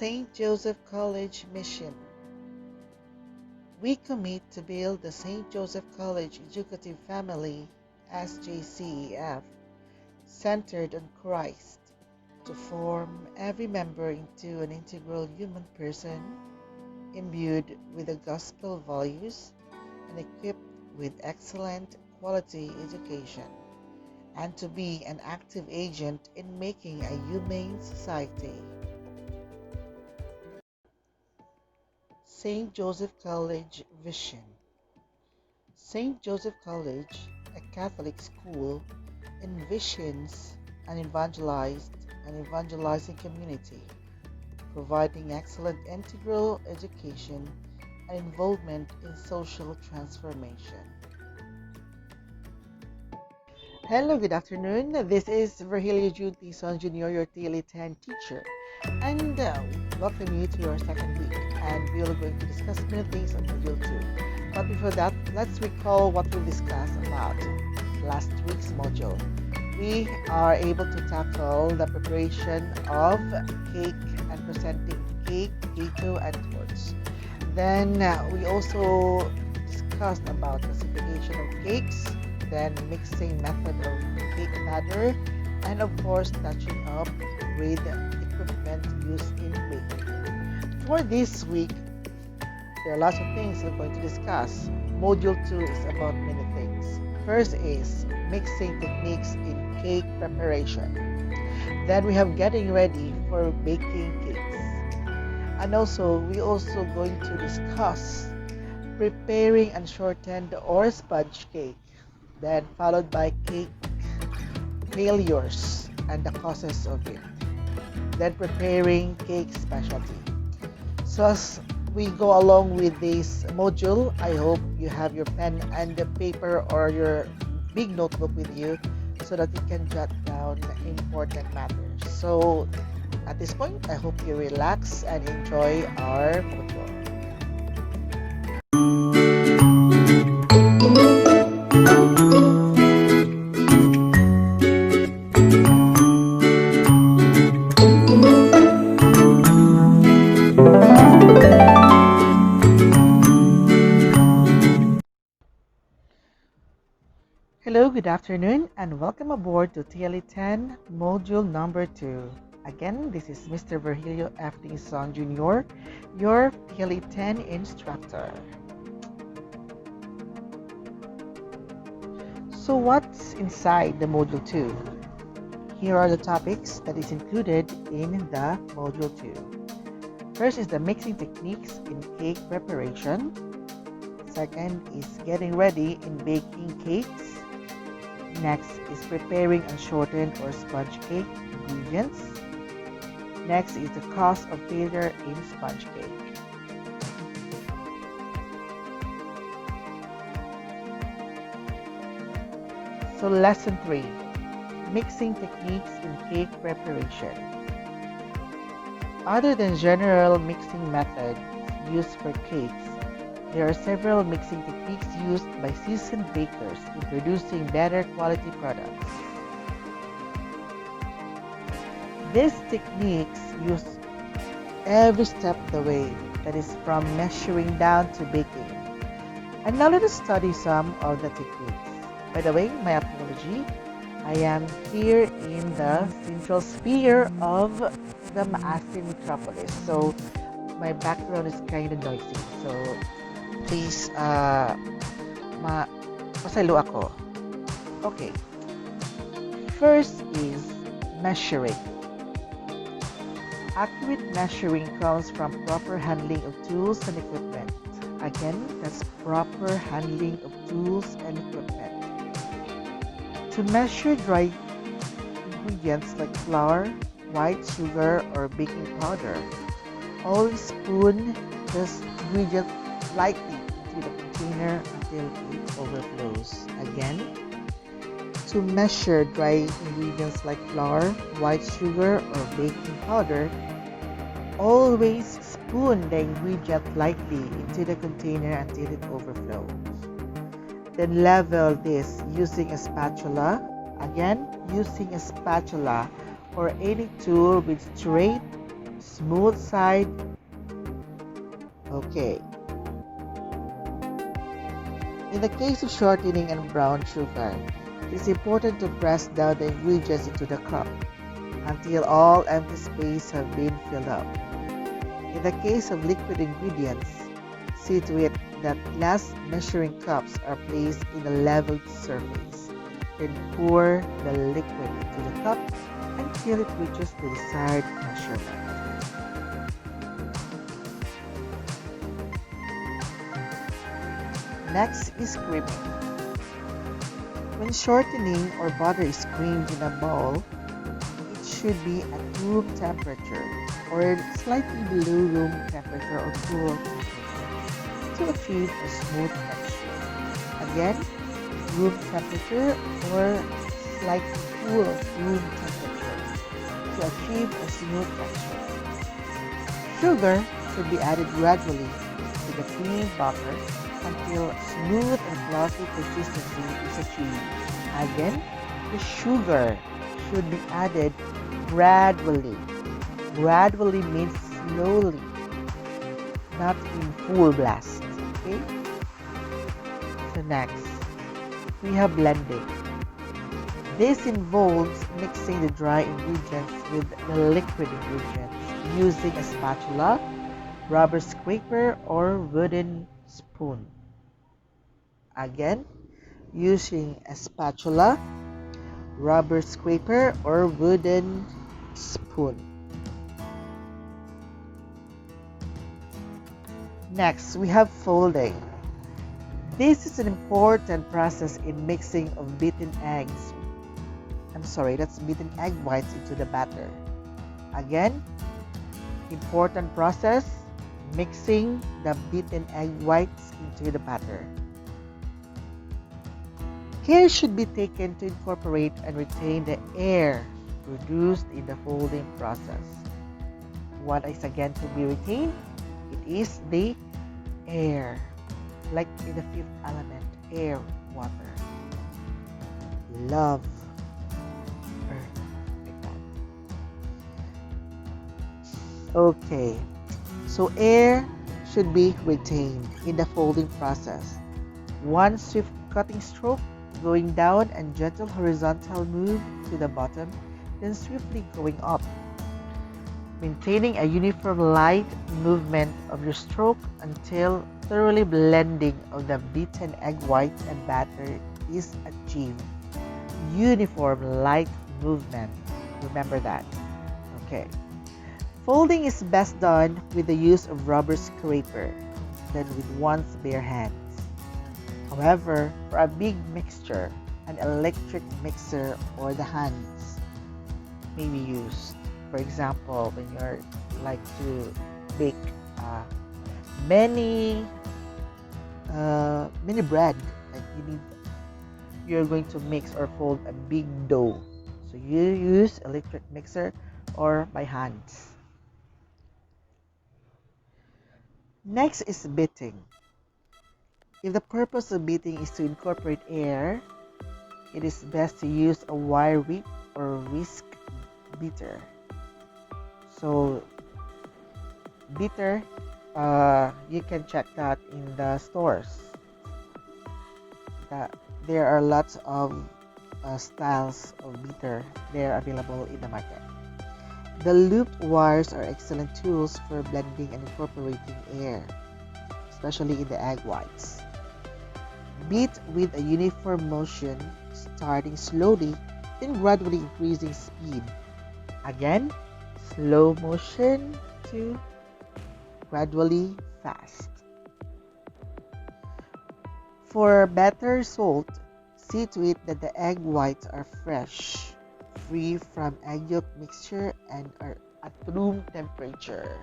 St. Joseph College Mission. We commit to build the St. Joseph College Educative Family, SJCEF, centered on Christ, to form every member into an integral human person, imbued with the gospel values and equipped with excellent quality education, and to be an active agent in making a humane society. St. Joseph College Vision. St. Joseph College, a Catholic school, envisions an evangelizing community, providing excellent integral education and involvement in social transformation. Hello, good afternoon. This is Virgilio Junison Jr., your TLE10 teacher, and welcome you to your second week. And we are going to discuss many things on Module 2. But before that, let's recall what we discussed about last week's module. We are able to tackle the preparation of cake and presenting cake, gateau, and torch. Then we also discussed about classification of cakes, then mixing method of cake batter, and of course touching up with equipment used in baking. For this week, there are lots of things we're going to discuss. Module 2 is about many things. First is mixing techniques in cake preparation. Then we have getting ready for baking cakes. And also, we also going to discuss preparing unshortened or sponge cake. Then followed by cake failures and the causes of it. Then preparing cake specialty. So as we go along with this module, I hope you have your pen and the paper or your big notebook with you so that you can jot down important matters. So at this point, I hope you relax and enjoy our module. Hello, good afternoon, and welcome aboard to TLE10 Module number 2. Again, this is Mr. Virgilio F. Dingson Jr., your TLE10 instructor. So what's inside the Module 2? Here are the topics that is included in the Module 2. First is the mixing techniques in cake preparation. Second is getting ready in baking cakes. Next is preparing unshortened or sponge cake ingredients. Next is the cause of failure in sponge cake. So lesson 3, mixing techniques in cake preparation. Other than general mixing methods used for cakes, there are several mixing techniques used by seasoned bakers in producing better quality products. These techniques use every step of the way, that is from measuring down to baking. And now let us study some of the techniques. By the way, my apology, I am here in the central sphere of the Maasin metropolis, so my background is kind of noisy. So please, pasalo ako. Okay. First is measuring. Accurate measuring comes from proper handling of tools and equipment. Again, that's proper handling of tools and equipment. To measure dry ingredients like flour, white sugar, or baking powder, always spoon this ingredient lightly into the container until it overflows. Again, to measure dry ingredients like flour, white sugar, or baking powder, always spoon the ingredient lightly into the container until it overflows. Then level this using a spatula. Again, using a spatula or any tool with straight Smooth side. Okay. In the case of shortening and brown sugar, it is important to press down the ingredients into the cup until all empty space have been filled up. In the case of liquid ingredients, see to it that glass measuring cups are placed in a leveled surface. Then pour the liquid into the cup until it reaches the desired measurement. Next is creaming. When shortening or butter is creamed in a bowl, it should be at room temperature or slightly below room temperature or cool temperature to achieve a smooth texture. Again, room temperature or slightly cool room temperature to achieve a smooth texture. Sugar should be added gradually to the cream batter until smooth and fluffy consistency is achieved. Again, the sugar should be added gradually. Gradually means slowly, not in full blast. Okay? So next, we have blending. This involves mixing the dry ingredients with the liquid ingredients using a spatula, rubber scraper, or wooden spoon. Again, using a spatula, rubber scraper, or wooden spoon. Next, we have folding. This is an important process in mixing of beaten egg whites into the batter. Again, important process, mixing the beaten egg whites into the batter. Care should be taken to incorporate and retain the air produced in the folding process. What is again to be retained? It is the air, like in the fifth element, air, water, love, earth, like that. Okay, so air should be retained in the folding process. One swift cutting stroke going down and gentle horizontal move to the bottom, then swiftly going up. Maintaining a uniform light movement of your stroke until thoroughly blending of the beaten egg whites and batter is achieved. Uniform light movement. Remember that. Okay. Folding is best done with the use of rubber scraper than with one's bare hands. However, for a big mixture, an electric mixer or the hands may be used. For example, when you're like to bake many bread, like you're going to mix or fold a big dough, so you use electric mixer or by hands. Next is beating. If the purpose of beating is to incorporate air, it is best to use a wire whip or whisk beater. So beater, you can check that in the stores. There are lots of styles of beater. They are available in the market. The looped wires are excellent tools for blending and incorporating air, especially in the egg whites. Beat with a uniform motion, starting slowly, then gradually increasing speed. Again, slow motion to gradually fast. For better result, see to it that the egg whites are fresh, free from egg yolk mixture, and are at room temperature.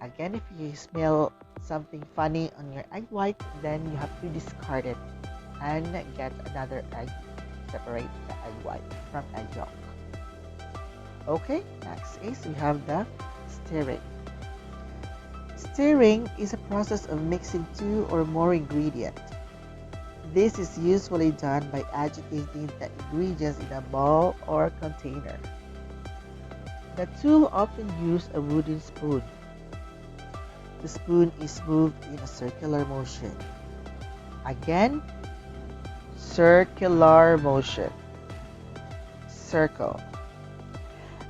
Again, if you smell something funny on your egg white, then you have to discard it and get another egg. Separate the egg white from egg yolk. Okay, next is we have the stirring. Stirring is a process of mixing two or more ingredients. This is usually done by agitating the ingredients in a bowl or container. The tool often uses a wooden spoon. The spoon is moved in a circular motion. Again, circular motion. Circle.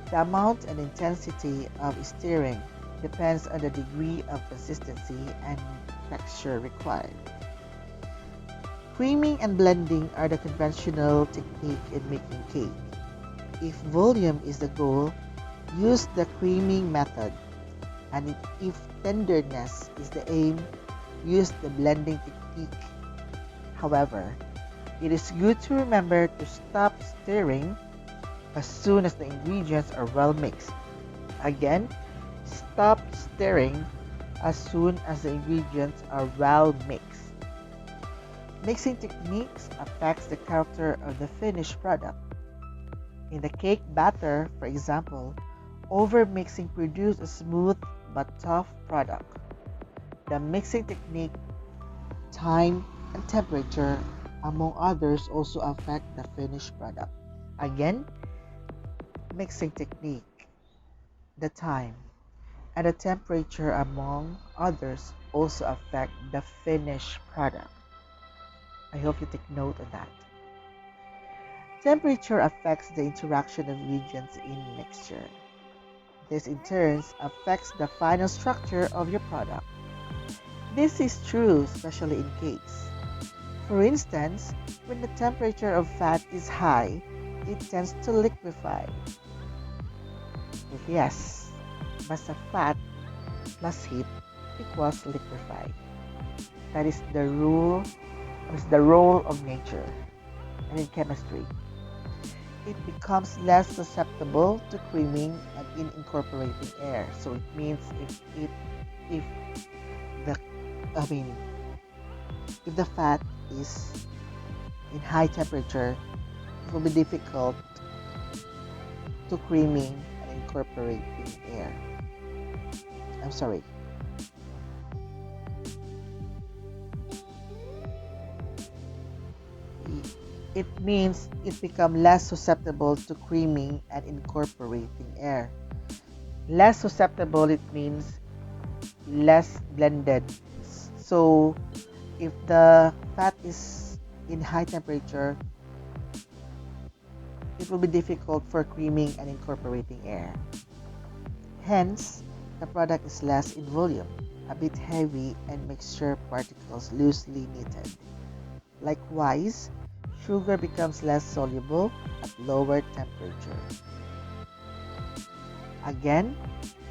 The amount and intensity of stirring depends on the degree of consistency and texture required. Creaming and blending are the conventional technique in making cake. If volume is the goal, use the creaming method, and if tenderness is the aim, use the blending technique. However, it is good to remember to stop stirring as soon as the ingredients are well mixed. Again, stop stirring as soon as the ingredients are well mixed. Mixing techniques affects the character of the finished product. In the cake batter, for example, over-mixing produces a smooth but tough product. The mixing technique, time, and temperature, among others, also affect the finished product. Again, mixing technique, the time, and the temperature, among others, also affect the finished product. I hope you take note of that. Temperature affects the interaction of ingredients in mixture. This in turn affects the final structure of your product. This is true especially in cakes. For instance, when the temperature of fat is high, it tends to liquefy. Yes, mass of fat plus heat equals liquefy. That is the rule, the role of nature. And in chemistry, it becomes less susceptible to creaming and in incorporating air. So it means if the if the fat is in high temperature, it will be difficult to creaming and incorporating air. I'm sorry. It means it becomes less susceptible to creaming and incorporating air. Less susceptible, it means less blended. So if the fat is in high temperature, it will be difficult for creaming and incorporating air. Hence, the product is less in volume, a bit heavy, and mixture particles loosely knitted. Likewise, sugar becomes less soluble at lower temperature. Again,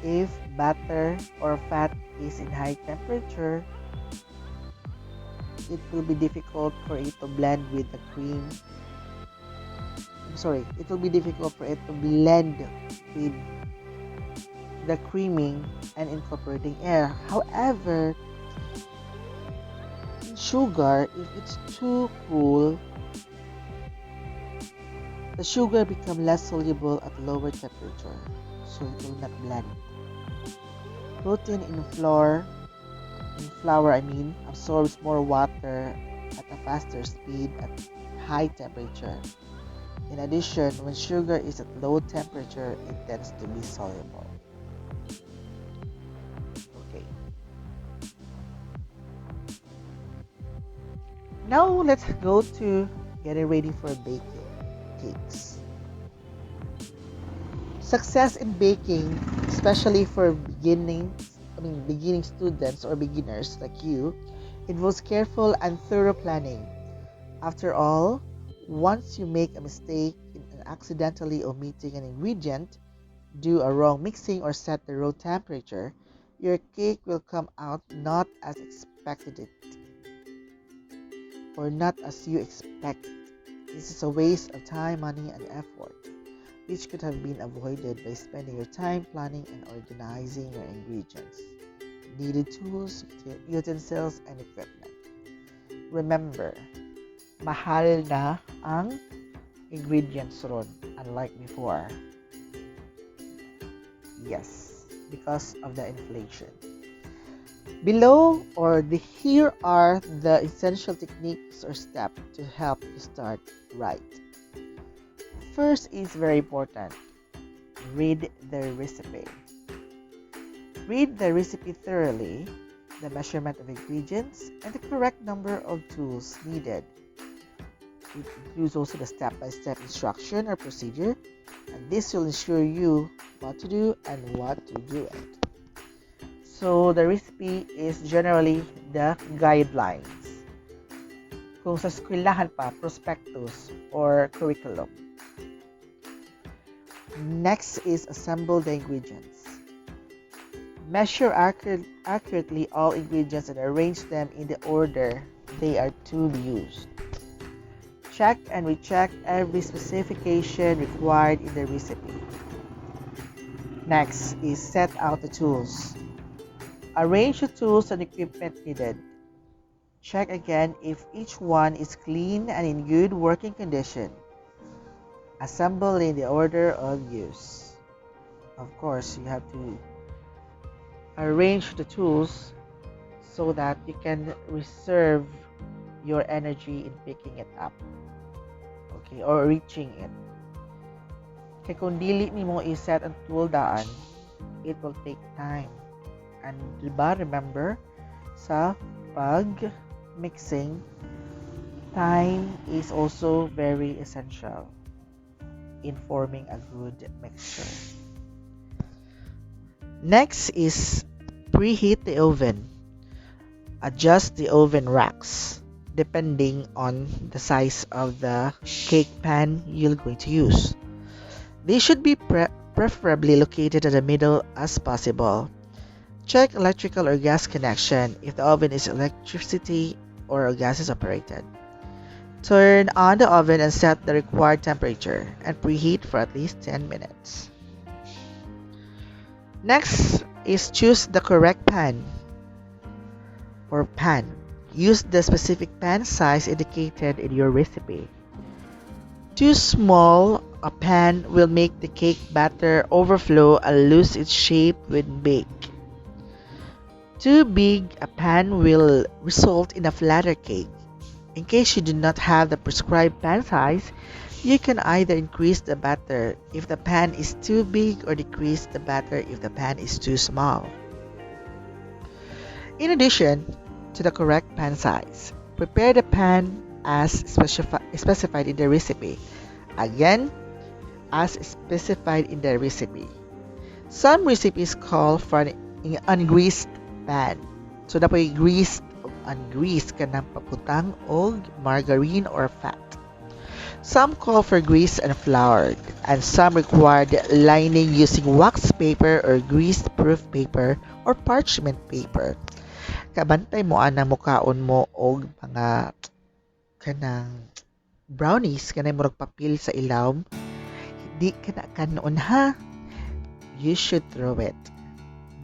if batter or fat is in high temperature, it will be difficult for it to blend with the cream. It will be difficult for it to blend with the creaming and incorporating air. However, in sugar, if it's too cool, the sugar becomes less soluble at lower temperature, so it will not blend. Protein in flour, absorbs more water at a faster speed at high temperature. In addition, when sugar is at low temperature, it tends to be soluble. Okay. Now let's go to getting ready for baking cakes. Success in baking, especially for beginning students or beginners like you, involves careful and thorough planning. After all, once you make a mistake in accidentally omitting an ingredient, do a wrong mixing, or set the wrong temperature, your cake will come out not as expected it, or not as you expect. This is a waste of time, money, and effort, which could have been avoided by spending your time planning and organizing your ingredients, needed tools, utensils, and equipment. Remember, mahal na ang ingredients ron, unlike before. Yes, because of the inflation. Here are the essential techniques or steps to help you start right. First is very important. Read the recipe. Read the recipe thoroughly, the measurement of ingredients, and the correct number of tools needed. It includes also the step-by-step instruction or procedure, and this will ensure you what to do and what to do it. So the recipe is generally the guidelines. Kung sa eskwelahan pa, prospectus or curriculum. Next is assemble the ingredients. Measure accurately all ingredients and arrange them in the order they are to be used. Check and recheck every specification required in the recipe. Next is set out the tools. Arrange the tools and equipment needed. Check again if each one is clean and in good working condition. Assemble in the order of use. Of course, you have to arrange the tools so that you can reserve your energy in picking it up. Okay, or reaching it. Kaya kung dili nimo i-set ang tool daan, it will take time. And diba, remember, sa pag-mixing, time is also very essential in forming a good mixture. Next is preheat the oven. Adjust the oven racks depending on the size of the cake pan you're going to use. They should be preferably located at the middle as possible. Check electrical or gas connection if the oven is electricity or gas is operated. Turn on the oven and set the required temperature and preheat for at least 10 minutes. Next is choose the correct pan or pan. Use the specific pan size indicated in your recipe. Too small a pan will make the cake batter overflow and lose its shape when baked. Too big a pan will result in a flatter cake. In case you do not have the prescribed pan size, you can either increase the batter if the pan is too big or decrease the batter if the pan is too small. In addition to the correct pan size, prepare the pan as specified in the recipe. Again, as specified in the recipe. Some recipes call for an ungreased pan. So dapat greased o ungreased ka ng paputang o margarine or fat. Some call for greased and floured, and some required lining using wax paper or grease-proof paper or parchment paper. Kabantay mo ana mukaon mo og mga kanang brownies kanay mo papil sa ilawom. Hindi ka na kanon ha. You should throw it.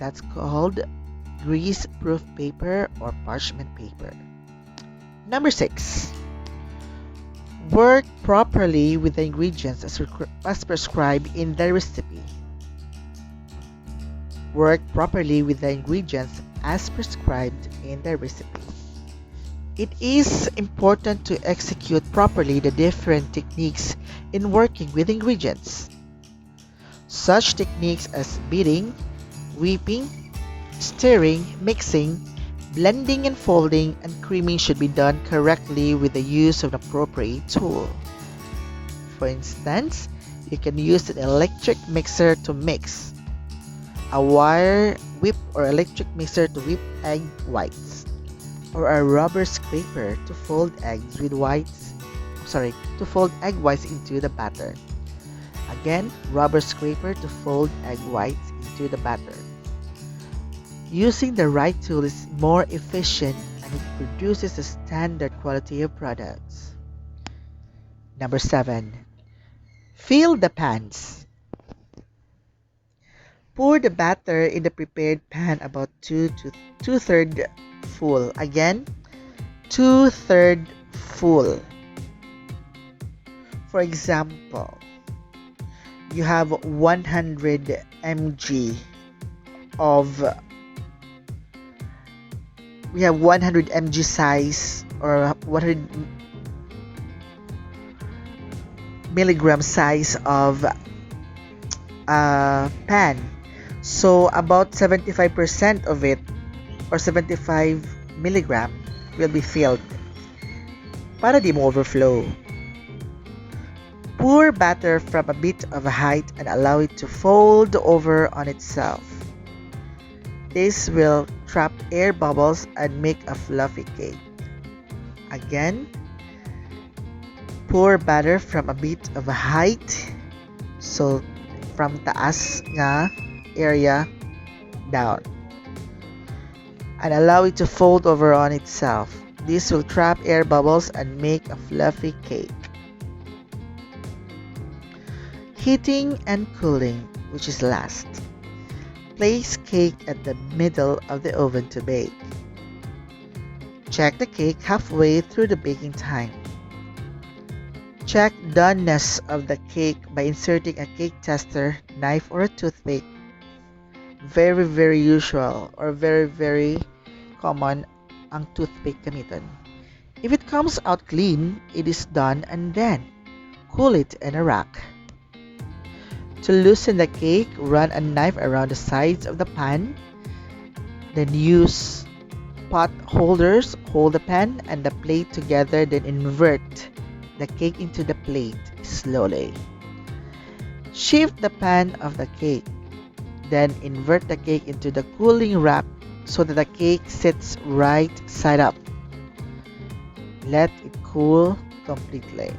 That's called grease-proof paper or parchment paper. Number 6. Work properly with the ingredients as prescribed in the recipe. Work properly with the ingredients as prescribed in the recipe. It is important to execute properly the different techniques in working with ingredients. Such techniques as beating, whipping, stirring, mixing, blending and folding, and creaming should be done correctly with the use of an appropriate tool. For instance, you can use an electric mixer to mix, a wire whip or electric mixer to whip egg whites, or a rubber scraper to fold egg whites into the batter. Again, rubber scraper to fold egg whites into the batter. Using the right tool is more efficient and it produces a standard quality of products. Number 7. Fill the pans. Pour the batter in the prepared pan about two-thirds full. Again, 2/3 full. For example, you have 100 mg of we have 100 mg size or 100 milligram size of pan. So about 75% of it, or 75 milligram, will be filled para di mo overflow. Pour batter from a bit of a height and allow it to fold over on itself. This will trap air bubbles and make a fluffy cake. Again, pour batter from a bit of a height. So, from taas nga area down. And allow it to fold over on itself. This will trap air bubbles and make a fluffy cake. Heating and cooling, which is last. Place cake at the middle of the oven to bake. Check the cake halfway through the baking time. Check doneness of the cake by inserting a cake tester, knife, or a toothpick. Very, very usual or very, very common ang toothpick gamiton. If it comes out clean, it is done, and then cool it in a rack. To loosen the cake, run a knife around the sides of the pan. Then use pot holders, hold the pan and the plate together, then invert the cake into the plate slowly. Shift the pan of the cake. Then invert the cake into the cooling rack so that the cake sits right side up. Let it cool completely.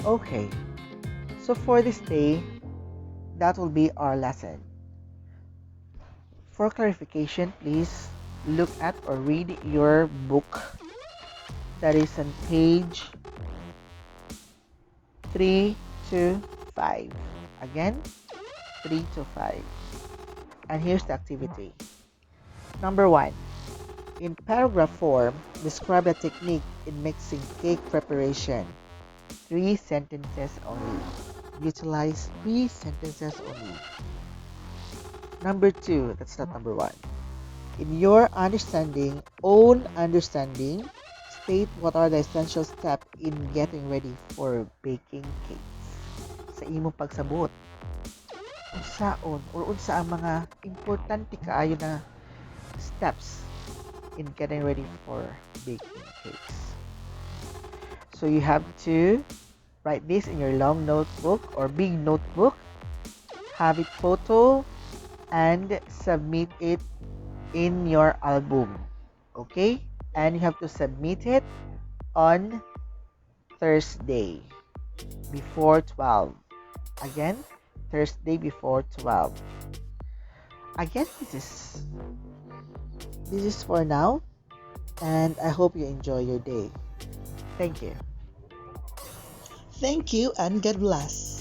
Okay, so for this day, that will be our lesson. For clarification, please look at or read your book that is on page 3 to 5. Again, 3 to 5. And here's the activity. Number 1. In paragraph form, describe the technique in mixing cake preparation. 3 sentences only. Utilize 3 sentences only. Number 2, that's not number 1. In your own understanding, state what are the essential steps in getting ready for baking cakes. Sa imong pagsabot, unsaon or unsa ang mga importante kaayo na steps in getting ready for baking cakes. So you have to write this in your long notebook or big notebook, have it photo, and submit it in your album. Okay? And you have to submit it on Thursday before 12. Again, Thursday before 12. Again, this is for now, and I hope you enjoy your day. Thank you. Thank you and God bless.